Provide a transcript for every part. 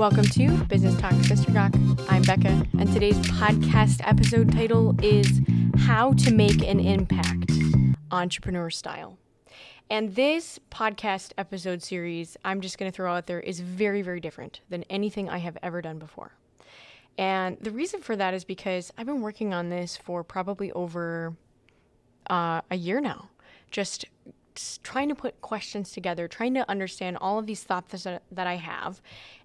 Welcome to Business Talk Sister Doc. I'm Becca, and today's podcast episode title is How to Make an Impact, Entrepreneur Style. And this podcast episode series, I'm just going to throw out there, is very, very different than anything I have ever done before. And the reason for that is because I've been working on this for probably over a year now, just trying to put questions together, trying to understand all of these thoughts that I have,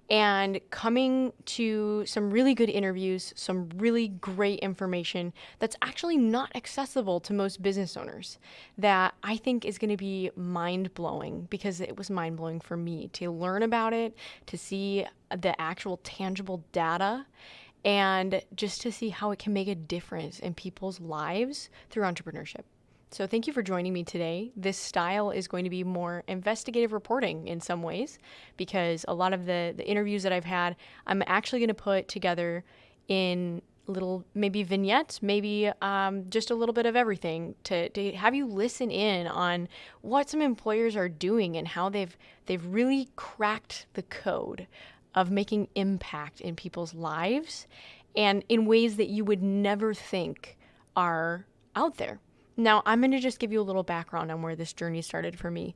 and coming to some really good interviews, some really great information that's actually not accessible to most business owners, that I think is going to be mind-blowing, because it was mind-blowing for me to learn about it, to see the actual tangible data, and just to see how it can make a difference in people's lives through entrepreneurship. So thank you for joining me today. This style is going to be more investigative reporting in some ways, because a lot of the interviews that I've had, I'm actually going to put together in little maybe vignettes, maybe just a little bit of everything to have you listen in on what some employers are doing and how they've really cracked the code of making impact in people's lives and in ways that you would never think are out there. Now, I'm going to just give you a little background on where this journey started for me.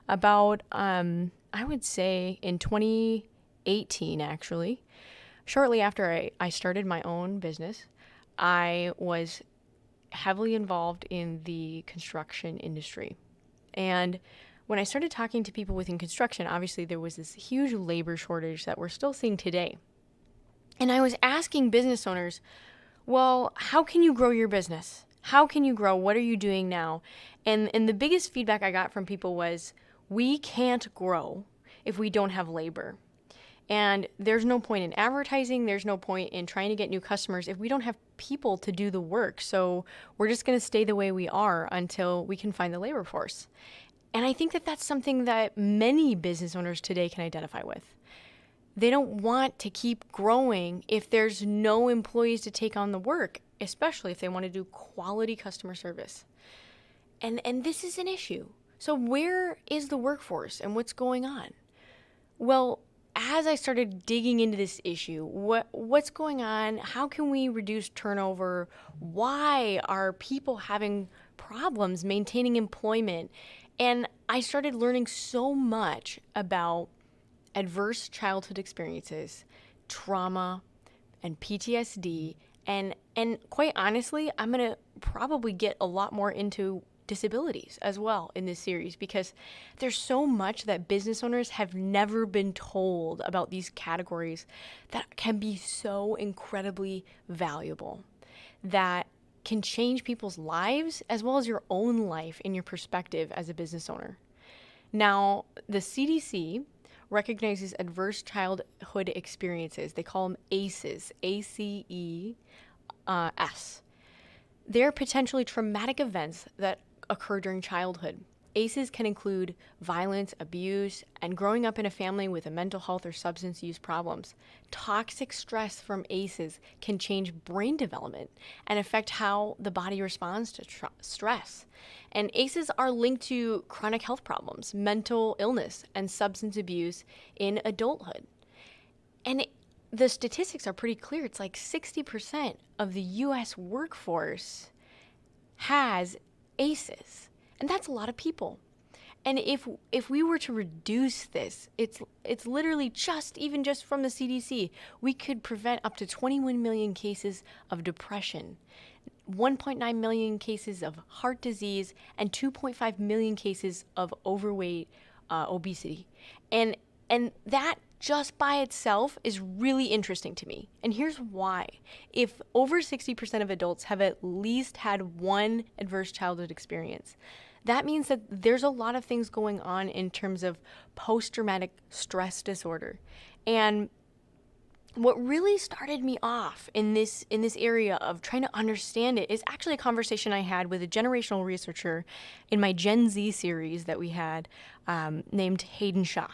About, I would say in 2018, actually, shortly after I started my own business, I was heavily involved in the construction industry. And when I started talking to people within construction, obviously there was this huge labor shortage that we're still seeing today. And I was asking business owners, well, how can you grow your business? How can you grow? What are you doing now? And the biggest feedback I got from people was, we can't grow if we don't have labor. And there's no point in advertising. There's no point in trying to get new customers if we don't have people to do the work. So we're just going to stay the way we are until we can find the labor force. And I think that that's something that many business owners today can identify with. They don't want to keep growing if there's no employees to take on the work, especially if they want to do quality customer service. And this is an issue. So where is the workforce and what's going on? Well, as I started digging into this issue, what's going on? How can we reduce turnover? Why are people having problems maintaining employment? And I started learning so much about adverse childhood experiences, trauma, and PTSD. And quite honestly, I'm going to probably get a lot more into disabilities as well in this series, because there's so much that business owners have never been told about these categories that can be so incredibly valuable, that can change people's lives as well as your own life in your perspective as a business owner. Now, the CDC recognizes adverse childhood experiences. They call them ACEs, ACES. They're potentially traumatic events that occur during childhood. ACEs can include violence, abuse, and growing up in a family with a mental health or substance use problems. Toxic stress from ACEs can change brain development and affect how the body responds to stress. And ACEs are linked to chronic health problems, mental illness, and substance abuse in adulthood. And the statistics are pretty clear. It's like 60% of the U.S. workforce has ACEs. And that's a lot of people. And if we were to reduce this, it's literally just from the CDC, we could prevent up to 21 million cases of depression, 1.9 million cases of heart disease, and 2.5 million cases of overweight obesity. And that just by itself is really interesting to me. And here's why. If over 60% of adults have at least had one adverse childhood experience, that means that there's a lot of things going on in terms of post-traumatic stress disorder. And what really started me off in this area of trying to understand it is actually a conversation I had with a generational researcher in my Gen Z series that we had named Hayden Shaw.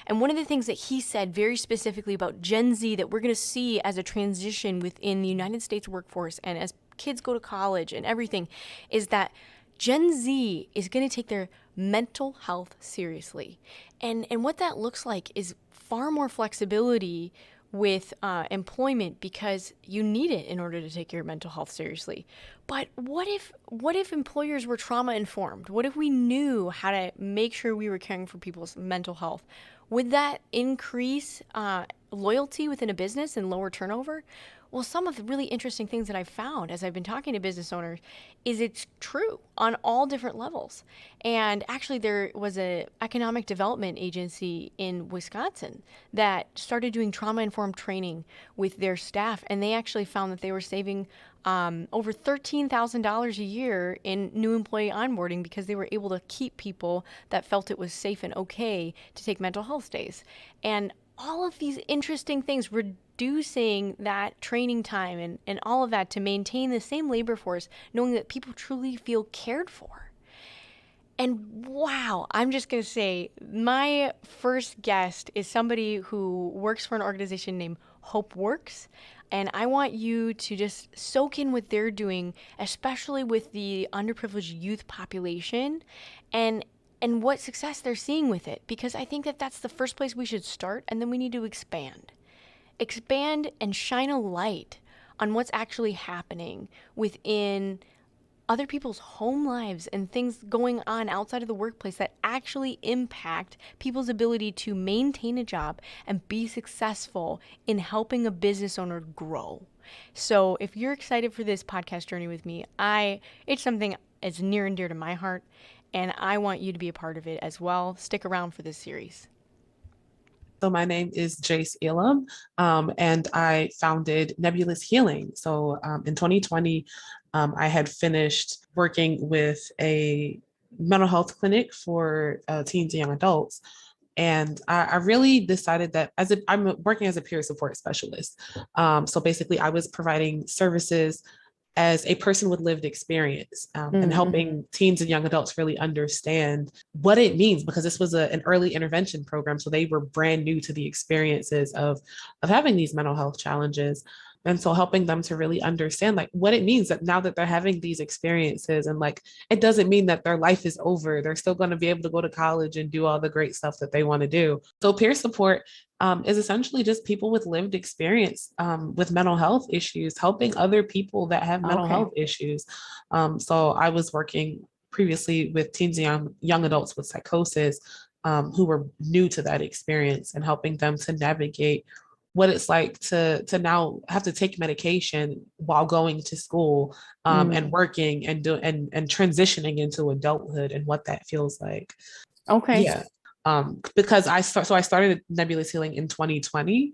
And one of the things that he said very specifically about Gen Z that we're going to see as a transition within the United States workforce and as kids go to college and everything is that Gen Z is going to take their mental health seriously. And what that looks like is far more flexibility with employment because you need it in order to take your mental health seriously. But what if employers were trauma informed? What if we knew how to make sure we were caring for people's mental health? Would that increase loyalty within a business and lower turnover? Well, some of the really interesting things that I've found as I've been talking to business owners is it's true on all different levels. And actually, there was a economic development agency in Wisconsin that started doing trauma-informed training with their staff, and they actually found that they were saving over $13,000 a year in new employee onboarding because they were able to keep people that felt it was safe and okay to take mental health days. And all of these interesting things, reducing that training time and all of that to maintain the same labor force, knowing that people truly feel cared for. And wow, I'm just going to say my first guest is somebody who works for an organization named Hope Works. And I want you to just soak in what they're doing, especially with the underprivileged youth population and what success they're seeing with it. Because I think that that's the first place we should start, and then we need to expand. Expand and shine a light on what's actually happening within other people's home lives and things going on outside of the workplace that actually impact people's ability to maintain a job and be successful in helping a business owner grow. So if you're excited for this podcast journey with me, it's something that's near and dear to my heart, and I want you to be a part of it as well. Stick around for this series. So my name is Jase Elam, and I founded Nebulous Healing. So in 2020, I had finished working with a mental health clinic for teens and young adults. And I really decided that I'm working as a peer support specialist. So basically, I was providing services as a person with lived experience and helping teens and young adults really understand what it means, because this was an early intervention program. So they were brand new to the experiences of having these mental health challenges. And so helping them to really understand like what it means that now that they're having these experiences, and like, it doesn't mean that their life is over. They're still going to be able to go to college and do all the great stuff that they want to do. So peer support is essentially just people with lived experience with mental health issues, helping other people that have mental health issues. So I was working previously with teens and young adults with psychosis who were new to that experience, and helping them to navigate what it's like to now have to take medication while going to school and working and transitioning into adulthood, and what that feels like. Okay. Yeah. Because I started Nebulous Healing in 2020,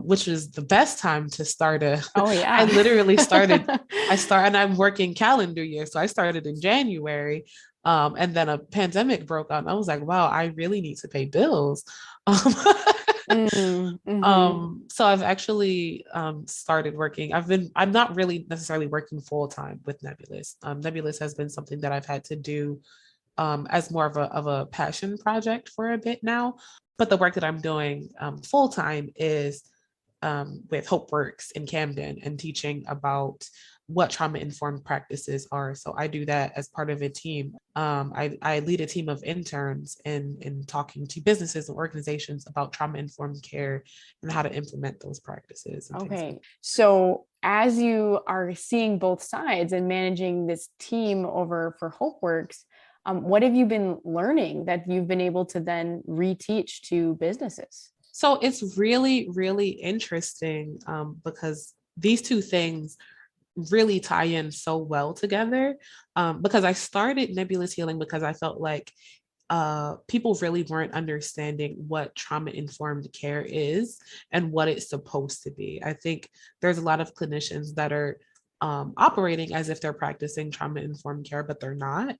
which was the best time to start I literally started, and I'm working calendar year. So I started in January, and then a pandemic broke out, and I was like, wow, I really need to pay bills. So I've actually started working. I'm not really necessarily working full time with Nebulous. Nebulous has been something that I've had to do as more of a passion project for a bit now. But the work that I'm doing full time is with Hope Works in Camden, and teaching about what trauma-informed practices are. So I do that as part of a team. I lead a team of interns in talking to businesses and organizations about trauma-informed care and how to implement those practices. Okay. So as you are seeing both sides and managing this team over for Hope Works, what have you been learning that you've been able to then reteach to businesses? So it's really, really interesting because these two things really tie in so well together, because I started Nebulous Healing because I felt like people really weren't understanding what trauma-informed care is and what it's supposed to be. I think there's a lot of clinicians that are operating as if they're practicing trauma-informed care, but they're not.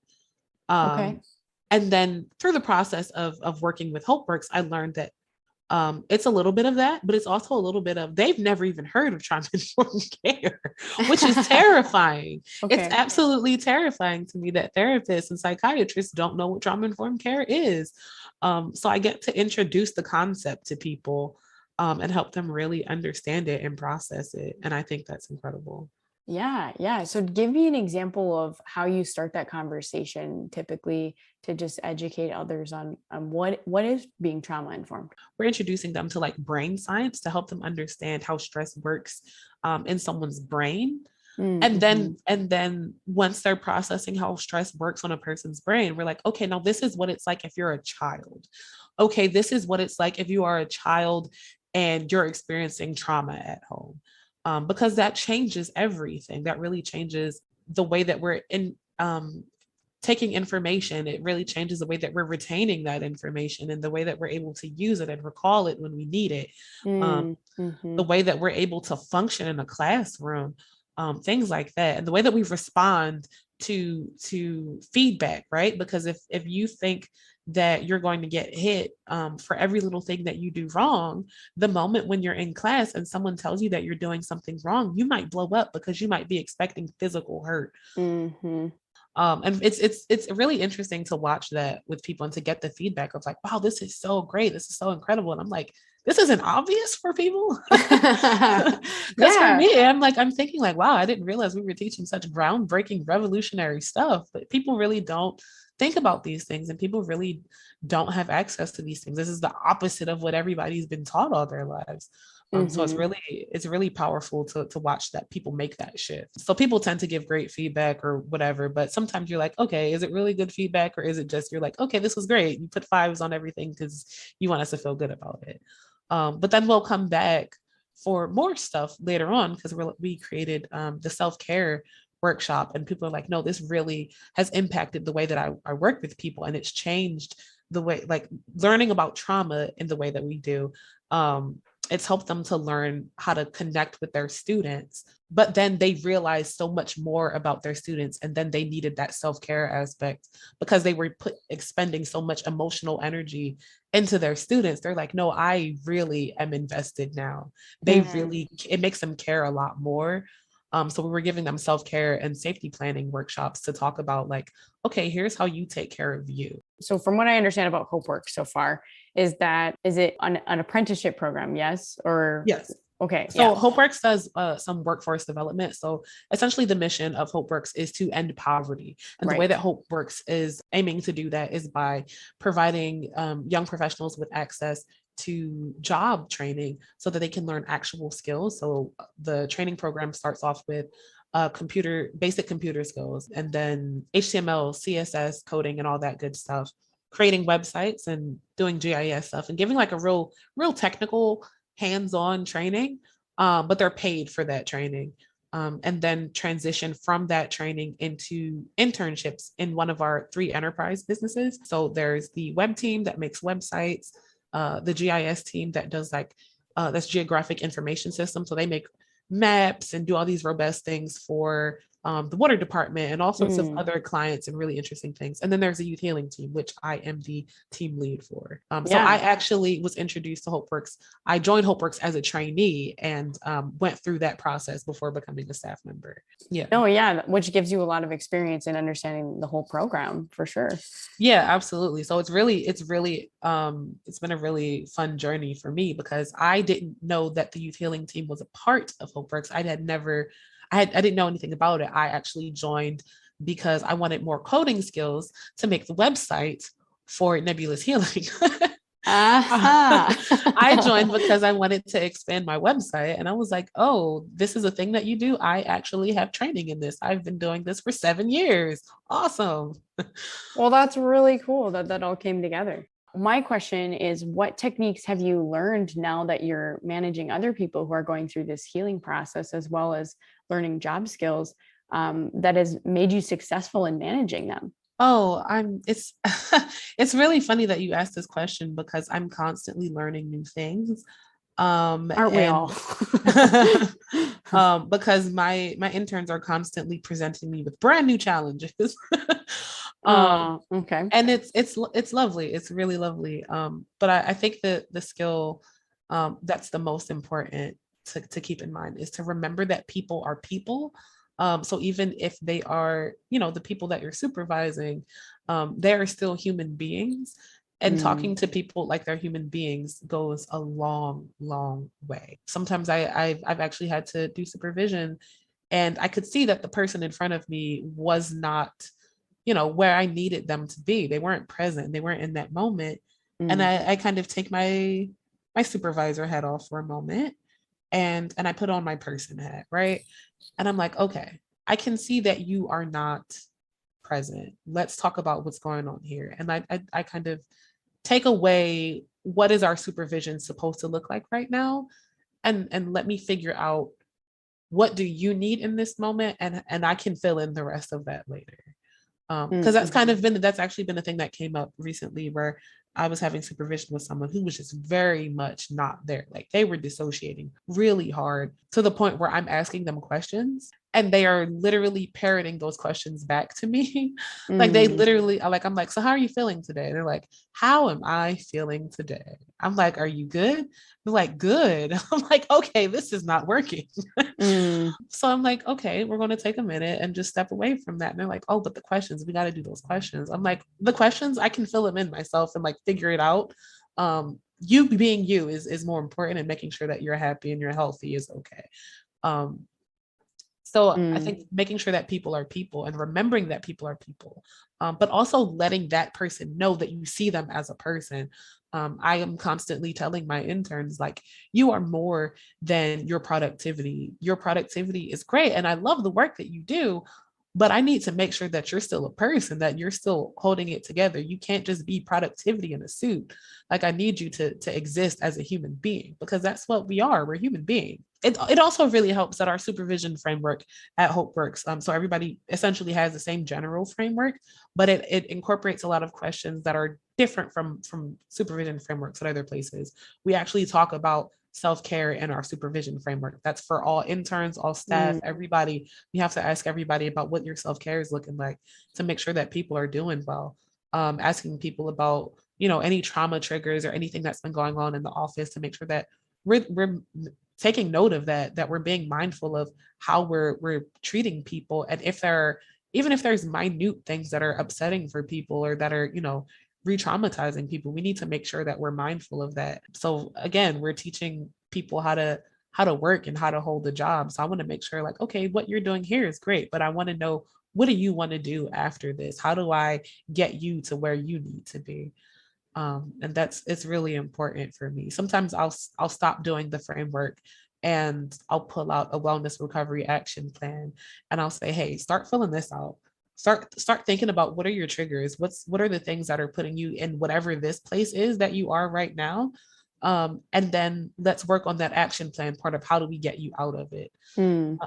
And then through the process of working with HopeWorks, I learned that it's a little bit of that, but it's also a little bit of they've never even heard of trauma-informed care, which is terrifying. It's absolutely terrifying to me that therapists and psychiatrists don't know what trauma-informed care is. So I get to introduce the concept to people and help them really understand it and process it. And I think that's incredible. Yeah. So give me an example of how you start that conversation typically to just educate others on what is being trauma informed. We're introducing them to like brain science to help them understand how stress works in someone's brain. Mm-hmm. And then once they're processing how stress works on a person's brain, we're like, okay, now this is what it's like if you're a child. Okay, this is what it's like if you are a child and you're experiencing trauma at home. Because that changes everything. That really changes the way that we're in taking information. It really changes the way that we're retaining that information and the way that we're able to use it and recall it when we need it. Mm-hmm. The way that we're able to function in a classroom, things like that, and the way that we respond to feedback, right? Because if you think that you're going to get hit for every little thing that you do wrong, the moment when you're in class and someone tells you that you're doing something wrong, you might blow up because you might be expecting physical hurt. Mm-hmm. And it's really interesting to watch that with people and to get the feedback of like, wow, this is so great, this is so incredible. And I'm like, this isn't obvious for people. Because for Yeah. me, I'm thinking like, wow, I didn't realize we were teaching such groundbreaking, revolutionary stuff. But people really don't think about these things, and people really don't have access to these things. This is the opposite of what everybody's been taught all their lives. So Mm-hmm. it's really powerful to watch that people make that shift. So people tend to give great feedback or whatever, but sometimes you're like, okay, is it really good feedback, or is it just you're like, okay, this was great. You put fives on everything because you want us to feel good about it. But then we'll come back for more stuff later on because we created the self-care workshop, and people are like, no, this really has impacted the way that I work with people, and it's changed the way, like learning about trauma in the way that we do. It's helped them to learn how to connect with their students, but then they realized so much more about their students, and then they needed that self-care aspect because they were expending so much emotional energy into their students. They're like, no, I really am invested now. It makes them care a lot more. So we were giving them self-care and safety planning workshops to talk about like, okay, here's how you take care of you. So from what I understand about HopeWorks so far, is it an apprenticeship program? Yes. Or Yes. okay. So Yeah. HopeWorks does some workforce development. So essentially, the mission of HopeWorks is to end poverty, and the way Right. that HopeWorks is aiming to do that is by providing young professionals with access to job training so that they can learn actual skills. So the training program starts off with basic computer skills, and then HTML, CSS, coding, and all that good stuff. Creating websites and doing GIS stuff, and giving like a real technical hands-on training, but they're paid for that training. And then transition from that training into internships in one of our 3 enterprise businesses. So there's the web team that makes websites, the GIS team that does that's geographic information system. So they make maps and do all these robust things for the water department and all sorts of Mm. other clients and really interesting things. And then there's a youth healing team, which I am the team lead for. So I Yeah. actually was introduced to HopeWorks. I joined HopeWorks as a trainee and went through that process before becoming a staff member. Yeah. No, yeah, which gives you a lot of experience in understanding the whole program for sure. Yeah, absolutely. So it's been a really fun journey for me because I didn't know that the youth healing team was a part of HopeWorks. I didn't know anything about it. I actually joined because I wanted more coding skills to make the website for Nebulous Healing. I joined Uh-huh. because I wanted to expand my website, and I was like, oh, this is a thing that you do. I actually have training in this. I've been doing this for 7 years. Awesome. Well, that's really cool that that all came together. My question is, what techniques have you learned now that you're managing other people who are going through this healing process as well as learning job skills, that has made you successful in managing them? Oh, it's it's really funny that you asked this question because I'm constantly learning new things. Aren't we all? And because my interns are constantly presenting me with brand new challenges. um, Okay. and it's lovely. It's really lovely. But I think that the skill that's the most important to keep in mind is to remember that people are people. So even if they are, the people that you're supervising, they are still human beings. And Mm. talking to people like they're human beings goes a long, long way. Sometimes I've actually had to do supervision And I could see that the person in front of me was not, you know, where I needed them to be. They weren't present. They weren't in that moment. And Mm. I kind of take my supervisor hat off for a moment, and I put on my person hat, right? And I'm like, okay, I can see that you are not present. Let's talk about what's going on here. And I kind of take away what is our supervision supposed to look like right now, and let me figure out what do you need in this moment, and I can fill in the rest of that later. Because that's kind of been that's actually been a thing that came up recently where I was having supervision with someone who was just very much not there. Like they were dissociating really hard to the point where I'm asking them questions and they are literally parroting those questions back to me. Like they Mm. literally like, I'm like, so how are you feeling today? They're like, how am I feeling today? I'm like, are you good? They're like, good. I'm like, okay, this is not working. Mm. So I'm like, okay, we're going to take a minute and just step away from that. And they're like, oh, but the questions, we got to do those questions. I'm like, the questions, I can fill them in myself and like figure it out. You being you is more important, and making sure that you're happy and you're healthy is okay. Um, so I Mm. think making sure that people are people and remembering that people are people, but also letting that person know that you see them as a person. I am constantly telling my interns, like, you are more than your productivity. Your productivity is great. And I love the work that you do, but I need to make sure that you're still a person, that you're still holding it together. You can't just be productivity in a suit. Like I need you to exist as a human being, because that's what we are. We're human beings. It also really helps that our supervision framework at Hope works. So everybody essentially has the same general framework, but it incorporates a lot of questions that are different from supervision frameworks at other places. We actually talk about self-care in our supervision framework. That's for all interns, all staff, Mm. everybody. You have to ask everybody about what your self-care is looking like to make sure that people are doing well. Asking people about, you know, any trauma triggers or anything that's been going on in the office to make sure that we're taking note of that, that we're being mindful of how we're treating people. And if there are, even if there's minute things that are upsetting for people or that are, you know, re-traumatizing people, we need to make sure that we're mindful of that. So again, we're teaching people how to work and how to hold a job. So I want to make sure, like, okay, what you're doing here is great, but I want to know, what do you want to do after this? How do I get you to where you need to be? And that's, it's really important for me. Sometimes I'll stop doing the framework and I'll pull out a wellness recovery action plan, and I'll say, hey, start filling this out. Start thinking about, what are your triggers? What are the things that are putting you in whatever this place is that you are right now? And then let's work on that action plan part of, how do we get you out of it? Mm.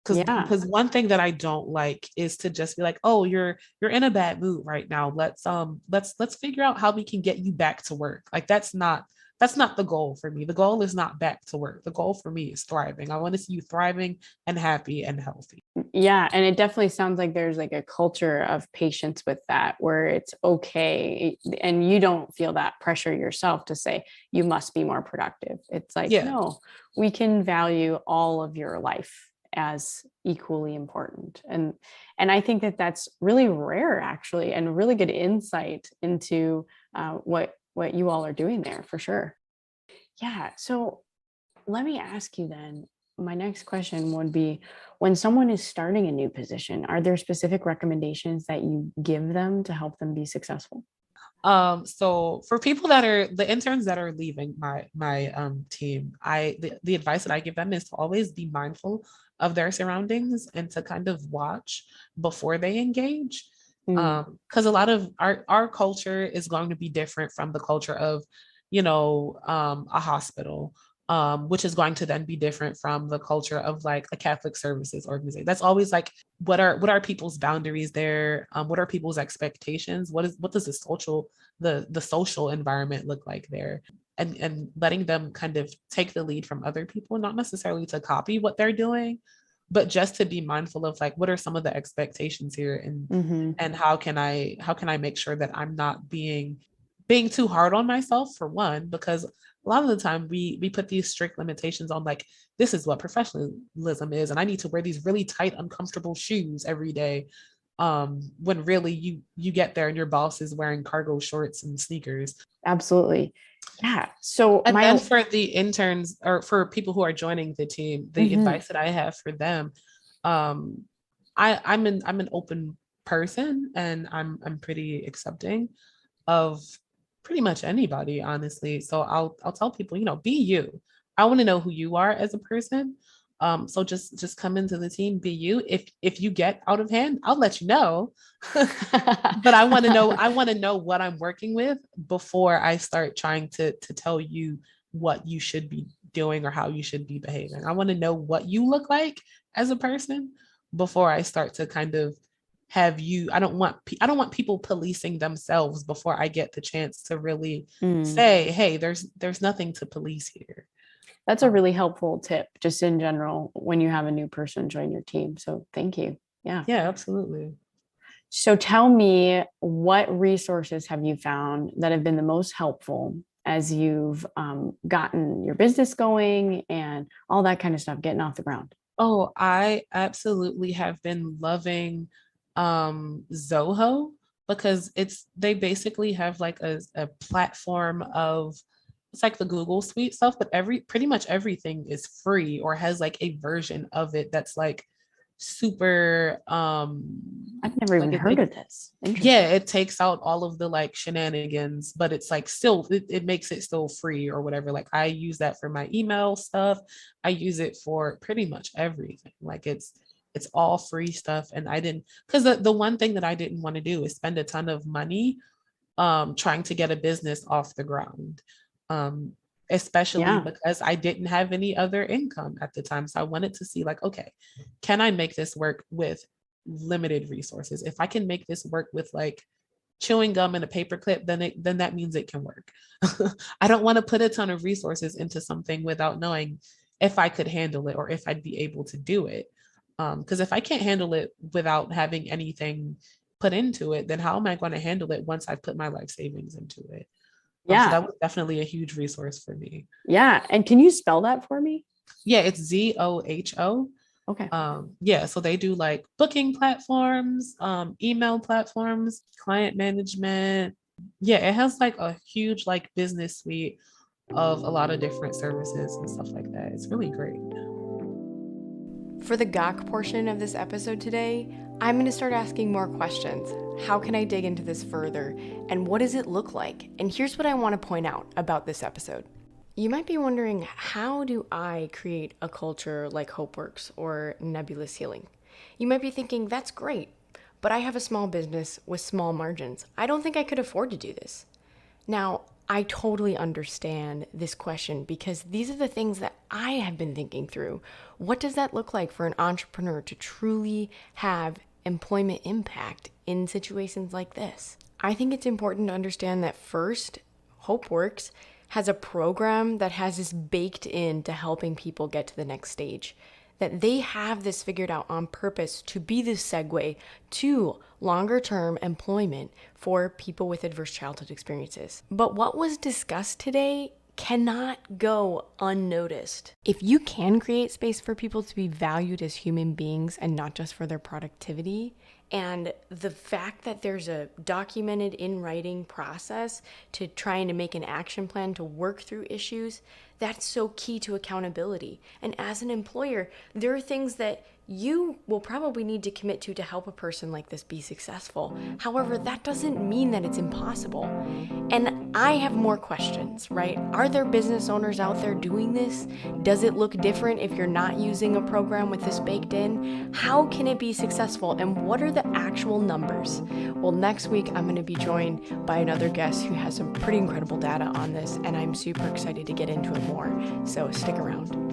Yeah. Because one thing that I don't like is to just be like, oh, you're in a bad mood right now. Let's figure out how we can get you back to work. Like that's not the goal for me. The goal is not back to work. The goal for me is thriving. I want to see you thriving and happy and healthy. Yeah. And it definitely sounds like there's like a culture of patience with that, where it's okay. And you don't feel that pressure yourself to say, you must be more productive. It's like, Yeah. no, we can value all of your life as equally important. And I think that that's really rare, actually, and really good insight into what you all are doing there, for sure. Yeah. So let me ask you then, my next question would be, when someone is starting a new position, are there specific recommendations that you give them to help them be successful? So for people that are the interns that are leaving my team, the advice that I give them is to always be mindful of their surroundings and to kind of watch before they engage. Mm. Because a lot of our culture is going to be different from the culture of, a hospital, which is going to then be different from the culture of like a Catholic services organization. That's always like, what are people's boundaries there? What are people's expectations? What does the social environment look like there? And letting them kind of take the lead from other people, not necessarily to copy what they're doing, but just to be mindful of like, what are some of the expectations here, Hmm. and how can I make sure that I'm not being too hard on myself, for one, because a lot of the time we put these strict limitations on, like, this is what professionalism is, and I need to wear these really tight, uncomfortable shoes every day. When really you get there and your boss is wearing cargo shorts and sneakers. Absolutely. Yeah. So And then my, for the interns, or for people who are joining the team, the Mhm. advice that I have for them, um, I'm an open person, and I'm pretty accepting of pretty much anybody, honestly. So I'll tell people, be you. I want to know who you are as a person. So just come into the team, be you. If you get out of hand, I'll let you know. But I want to know what I'm working with before I start trying to tell you what you should be doing or how you should be behaving. I want to know what you look like as a person before I start to kind of have you. I don't want people policing themselves before I get the chance to really say, hey, there's nothing to police here. That's a really helpful tip just in general when you have a new person join your team. So thank you. Yeah. Yeah, absolutely. So tell me, what resources have you found that have been the most helpful as you've gotten your business going and all that kind of stuff, getting off the ground? Oh, I absolutely have been loving Zoho, because they basically have like a platform of, it's like the Google Suite stuff, but pretty much everything is free or has like a version of it that's like super I've never even heard of this. yeah, it takes out all of the like shenanigans, but it's like still it makes it still free or whatever. Like I use that for my email stuff. I use it for pretty much everything. Like it's all free stuff. And I didn't, because the one thing that I didn't want to do is spend a ton of money trying to get a business off the ground. Especially because I didn't have any other income at the time. So I wanted to see like, okay, can I make this work with limited resources? If I can make this work with like chewing gum and a paper clip, then that means it can work. I don't want to put a ton of resources into something without knowing if I could handle it or if I'd be able to do it. Because if I can't handle it without having anything put into it, then how am I going to handle it once I've put my life savings into it? So that was definitely a huge resource for me. Yeah. And can you spell that for me? Yeah, it's Zoho. Okay. Yeah, so they do like booking platforms, email platforms, client management. Yeah, it has like a huge like business suite of a lot of different services and stuff like that. It's really great. For the Gawk portion of this episode today, I'm going to start asking more questions. How can I dig into this further? And what does it look like? And here's what I want to point out about this episode. You might be wondering, how do I create a culture like HopeWorks or Nebulous Healing? You might be thinking, that's great, but I have a small business with small margins. I don't think I could afford to do this. Now, I totally understand this question because these are the things that I have been thinking through. What does that look like for an entrepreneur to truly have employment impact in situations like this? I think it's important to understand that first, HopeWorks has a program that has this baked into helping people get to the next stage. That they have this figured out on purpose to be the segue to longer term employment for people with adverse childhood experiences. But what was discussed today cannot go unnoticed. If you can create space for people to be valued as human beings and not just for their productivity, and the fact that there's a documented in writing process to trying to make an action plan to work through issues, that's so key to accountability. And as an employer, there are things that you will probably need to commit to help a person like this be successful. However, that doesn't mean that it's impossible. And I have more questions, right? Are there business owners out there doing this? Does it look different if you're not using a program with this baked in? How can it be successful? And what are the actual numbers? Well, next week, I'm going to be joined by another guest who has some pretty incredible data on this, and I'm super excited to get into it more. So stick around.